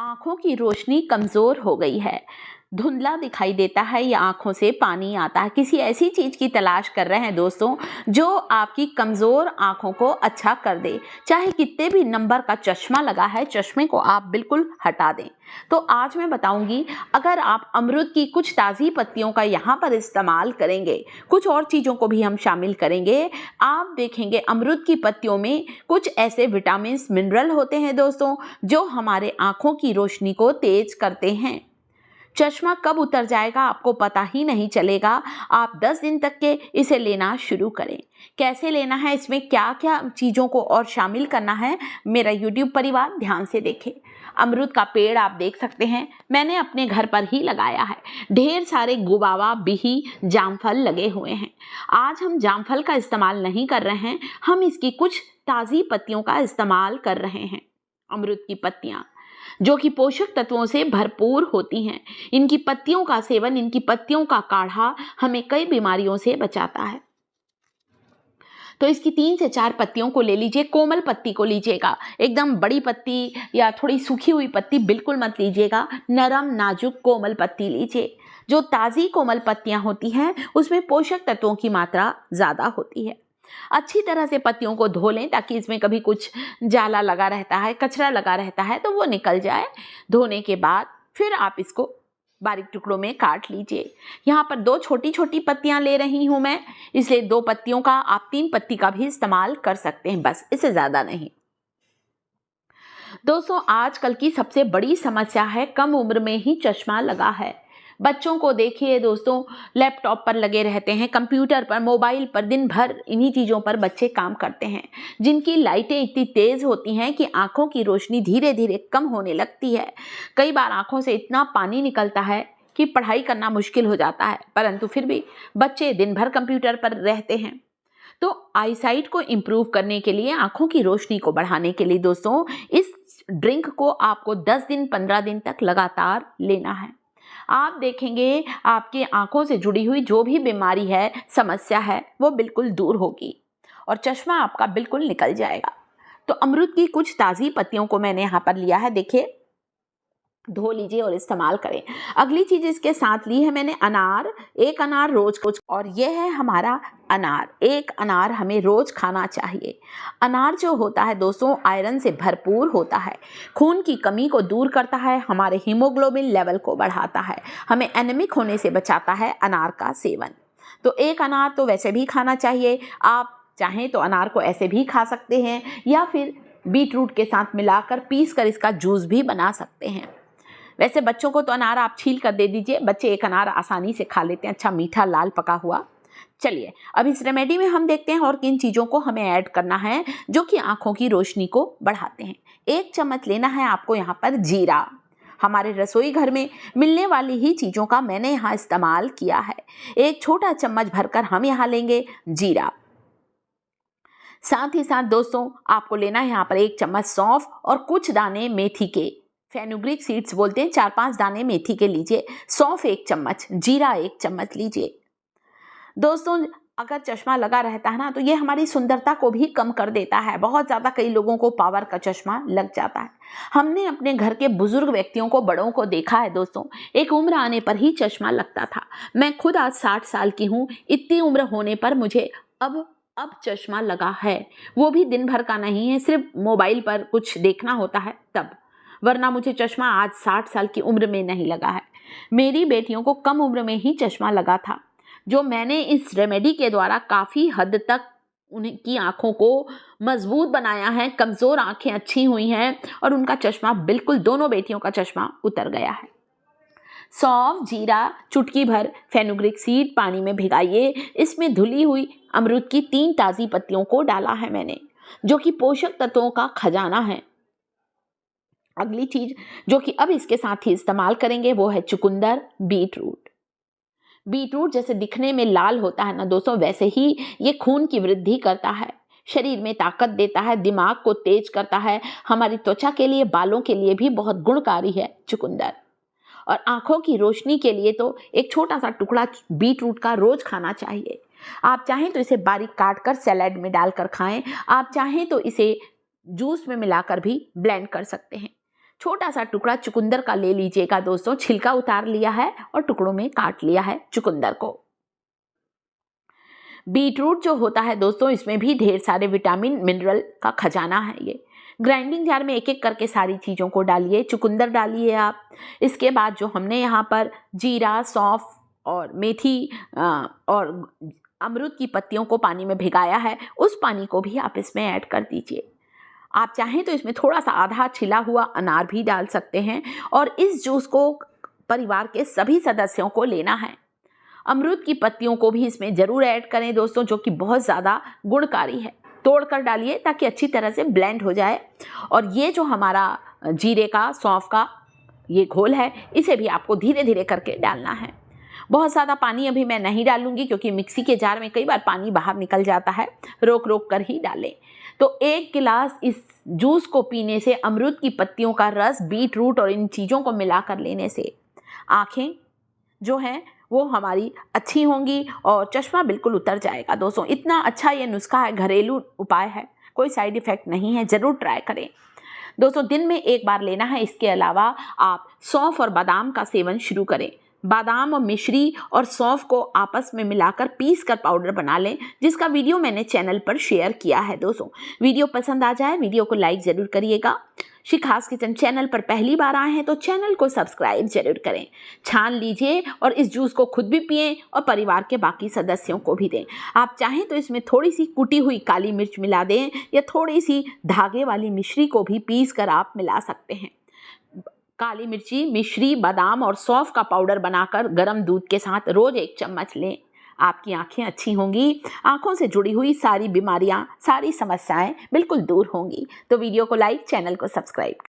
आँखों की रोशनी कमज़ोर हो गई है, धुंधला दिखाई देता है या आँखों से पानी आता है। किसी ऐसी चीज़ की तलाश कर रहे हैं दोस्तों जो आपकी कमज़ोर आँखों को अच्छा कर दे। चाहे कितने भी नंबर का चश्मा लगा है, चश्मे को आप बिल्कुल हटा दें। तो आज मैं बताऊंगी, अगर आप अमरूद की कुछ ताज़ी पत्तियों का यहाँ पर इस्तेमाल करेंगे, कुछ और चीज़ों को भी हम शामिल करेंगे, आप देखेंगे अमरूद की पत्तियों में कुछ ऐसे विटामिन मिनरल होते हैं दोस्तों जो हमारे आँखों की रोशनी को तेज करते हैं। चश्मा कब उतर जाएगा आपको पता ही नहीं चलेगा। आप 10 दिन तक के इसे लेना शुरू करें। कैसे लेना है, इसमें क्या क्या चीज़ों को और शामिल करना है, मेरा YouTube परिवार ध्यान से देखें। अमरूद का पेड़ आप देख सकते हैं, मैंने अपने घर पर ही लगाया है। ढेर सारे गुबावा, बिही, जामफल लगे हुए हैं। आज हम जामफल का इस्तेमाल नहीं कर रहे हैं, हम इसकी कुछ ताज़ी पत्तियों का इस्तेमाल कर रहे हैं। अमरूद की पत्तियाँ जो कि पोषक तत्वों से भरपूर होती हैं। इनकी पत्तियों का सेवन, इनकी पत्तियों का काढ़ा हमें कई बीमारियों से बचाता है। तो इसकी 3 से 4 पत्तियों को ले लीजिए। कोमल पत्ती को लीजिएगा, एकदम बड़ी पत्ती या थोड़ी सूखी हुई पत्ती बिल्कुल मत लीजिएगा। नरम नाजुक कोमल पत्ती लीजिए। जो ताज़ी कोमल पत्तियां होती हैं उसमें पोषक तत्वों की मात्रा ज़्यादा होती है। अच्छी तरह से पत्तियों को धो लें ताकि इसमें कभी कुछ जाला लगा रहता है, कचरा लगा रहता है तो वो निकल जाए। धोने के बाद फिर आप इसको बारीक टुकड़ों में काट लीजिए। यहाँ पर 2 छोटी छोटी पत्तियां ले रही हूँ मैं, इसलिए 2 पत्तियों का आप 3 पत्ती का भी इस्तेमाल कर सकते हैं, बस इससे ज़्यादा नहीं। दोस्तों, आजकल की सबसे बड़ी समस्या है कम उम्र में ही चश्मा लगा है। बच्चों को देखिए दोस्तों, लैपटॉप पर लगे रहते हैं, कंप्यूटर पर, मोबाइल पर, दिन भर इन्हीं चीज़ों पर बच्चे काम करते हैं, जिनकी लाइटें इतनी तेज़ होती हैं कि आँखों की रोशनी धीरे धीरे कम होने लगती है। कई बार आँखों से इतना पानी निकलता है कि पढ़ाई करना मुश्किल हो जाता है, परंतु फिर भी बच्चे दिन भर कंप्यूटर पर रहते हैं। तो आईसाइट को इम्प्रूव करने के लिए, आँखों की रोशनी को बढ़ाने के लिए दोस्तों, इस ड्रिंक को आपको 10 दिन 15 दिन तक लगातार लेना है। आप देखेंगे आपकी आंखों से जुड़ी हुई जो भी बीमारी है, समस्या है, वो बिल्कुल दूर होगी और चश्मा आपका बिल्कुल निकल जाएगा। तो अमरूद की कुछ ताज़ी पत्तियों को मैंने यहाँ पर लिया है, देखिए, धो लीजिए और इस्तेमाल करें। अगली चीज़ इसके साथ ली है मैंने अनार। 1 अनार रोज कुछ, और यह है हमारा अनार। 1 अनार हमें रोज खाना चाहिए। अनार जो होता है दोस्तों, आयरन से भरपूर होता है, खून की कमी को दूर करता है, हमारे हीमोग्लोबिन लेवल को बढ़ाता है, हमें एनीमिक होने से बचाता है अनार का सेवन। तो 1 अनार तो वैसे भी खाना चाहिए। आप चाहें तो अनार को ऐसे भी खा सकते हैं या फिर बीट रूट के साथ मिलाकर पीस कर इसका जूस भी बना सकते हैं। वैसे बच्चों को तो अनार आप छील कर दे दीजिए, बच्चे 1 अनार आसानी से खा लेते हैं, अच्छा मीठा लाल पका हुआ। चलिए, अब इस रेमेडी में हम देखते हैं और किन चीज़ों को हमें ऐड करना है जो कि आँखों की रोशनी को बढ़ाते हैं। 1 चम्मच लेना है आपको यहाँ पर जीरा। हमारे रसोई घर में मिलने वाली ही चीज़ों का मैंने यहाँ इस्तेमाल किया है। 1 छोटा चम्मच भरकर हम यहाँ लेंगे जीरा। साथ ही साथ दोस्तों, आपको लेना है यहाँ पर 1 चम्मच सौंफ और कुछ दाने मेथी के, फेनुग्रीक सीड्स बोलते हैं, 4-5 दाने मेथी के लीजिए। सौंफ 1 चम्मच, जीरा 1 चम्मच लीजिए। दोस्तों, अगर चश्मा लगा रहता है ना तो ये हमारी सुंदरता को भी कम कर देता है। बहुत ज़्यादा कई लोगों को पावर का चश्मा लग जाता है। हमने अपने घर के बुजुर्ग व्यक्तियों को, बड़ों को देखा है दोस्तों, एक उम्र आने पर ही चश्मा लगता था। मैं खुद आज 60 साल की हूँ, इतनी उम्र होने पर मुझे अब चश्मा लगा है। वो भी दिन भर का नहीं है, सिर्फ मोबाइल पर कुछ देखना होता है तब, वरना मुझे चश्मा आज 60 साल की उम्र में नहीं लगा है। मेरी बेटियों को कम उम्र में ही चश्मा लगा था, जो मैंने इस रेमेडी के द्वारा काफ़ी हद तक उनकी आँखों को मजबूत बनाया है। कमज़ोर आँखें अच्छी हुई हैं और उनका चश्मा बिल्कुल, दोनों बेटियों का चश्मा उतर गया है। सौंफ, जीरा, चुटकी भर फेनुग्रीक सीड पानी में भिगाइए। इसमें धुली हुई अमरूद की 3 ताज़ी पत्तियों को डाला है मैंने, जो कि पोषक तत्वों का खजाना है। अगली चीज जो कि अब इसके साथ ही इस्तेमाल करेंगे वो है चुकंदर, बीट रूट। बीट रूट जैसे दिखने में लाल होता है ना दोस्तों, वैसे ही ये खून की वृद्धि करता है, शरीर में ताकत देता है, दिमाग को तेज करता है, हमारी त्वचा के लिए, बालों के लिए भी बहुत गुणकारी है चुकंदर। और आंखों की रोशनी के लिए तो एक छोटा सा टुकड़ा बीट रूट का रोज खाना चाहिए। आप चाहें तो इसे बारीक काट कर सैलेड में डालकर खाएं, आप चाहें तो इसे जूस में मिलाकर भी ब्लेंड कर सकते हैं। छोटा सा टुकड़ा चुकंदर का ले लीजिएगा दोस्तों, छिलका उतार लिया है और टुकड़ों में काट लिया है चुकंदर को। बीटरूट जो होता है दोस्तों, इसमें भी ढेर सारे विटामिन मिनरल का खजाना है ये। ग्राइंडिंग जार में एक एक करके सारी चीज़ों को डालिए। चुकंदर डालिए आप। इसके बाद जो हमने यहाँ पर जीरा, सौंफ और मेथी और अमरूद की पत्तियों को पानी में भिगाया है, उस पानी को भी आप इसमें ऐड कर दीजिए। आप चाहें तो इसमें थोड़ा सा आधा छिला हुआ अनार भी डाल सकते हैं और इस जूस को परिवार के सभी सदस्यों को लेना है। अमरूद की पत्तियों को भी इसमें ज़रूर ऐड करें दोस्तों, जो कि बहुत ज़्यादा गुणकारी है। तोड़कर डालिए ताकि अच्छी तरह से ब्लेंड हो जाए। और ये जो हमारा जीरे का, सौंफ का ये घोल है, इसे भी आपको धीरे धीरे करके डालना है। बहुत ज़्यादा पानी अभी मैं नहीं डालूंगी क्योंकि मिक्सी के जार में कई बार पानी बाहर निकल जाता है, रोक रोक कर ही डालें। तो 1 गिलास इस जूस को पीने से, अमरूद की पत्तियों का रस, बीट रूट और इन चीज़ों को मिलाकर लेने से आँखें जो हैं वो हमारी अच्छी होंगी और चश्मा बिल्कुल उतर जाएगा दोस्तों। इतना अच्छा ये नुस्खा है, घरेलू उपाय है, कोई साइड इफ़ेक्ट नहीं है, ज़रूर ट्राई करें दोस्तों। दिन में 1 बार लेना है। इसके अलावा आप सौंफ और बादाम का सेवन शुरू करें। बादाम और मिश्री और सौंफ को आपस में मिलाकर पीस कर पाउडर बना लें, जिसका वीडियो मैंने चैनल पर शेयर किया है दोस्तों। वीडियो पसंद आ जाए वीडियो को लाइक ज़रूर करिएगा। शिखास किचन चैनल पर पहली बार आए हैं तो चैनल को सब्सक्राइब जरूर करें। छान लीजिए और इस जूस को खुद भी पिएं और परिवार के बाकी सदस्यों को भी दें। आप चाहें तो इसमें थोड़ी सी कुटी हुई काली मिर्च मिला दें या थोड़ी सी धागे वाली मिश्री को भी पीस कर आप मिला सकते हैं। काली मिर्ची, मिश्री, बादाम और सौंफ का पाउडर बनाकर गर्म दूध के साथ रोज 1 चम्मच लें। आपकी आंखें अच्छी होंगी, आंखों से जुड़ी हुई सारी बीमारियां, सारी समस्याएं बिल्कुल दूर होंगी। तो वीडियो को लाइक, चैनल को सब्सक्राइब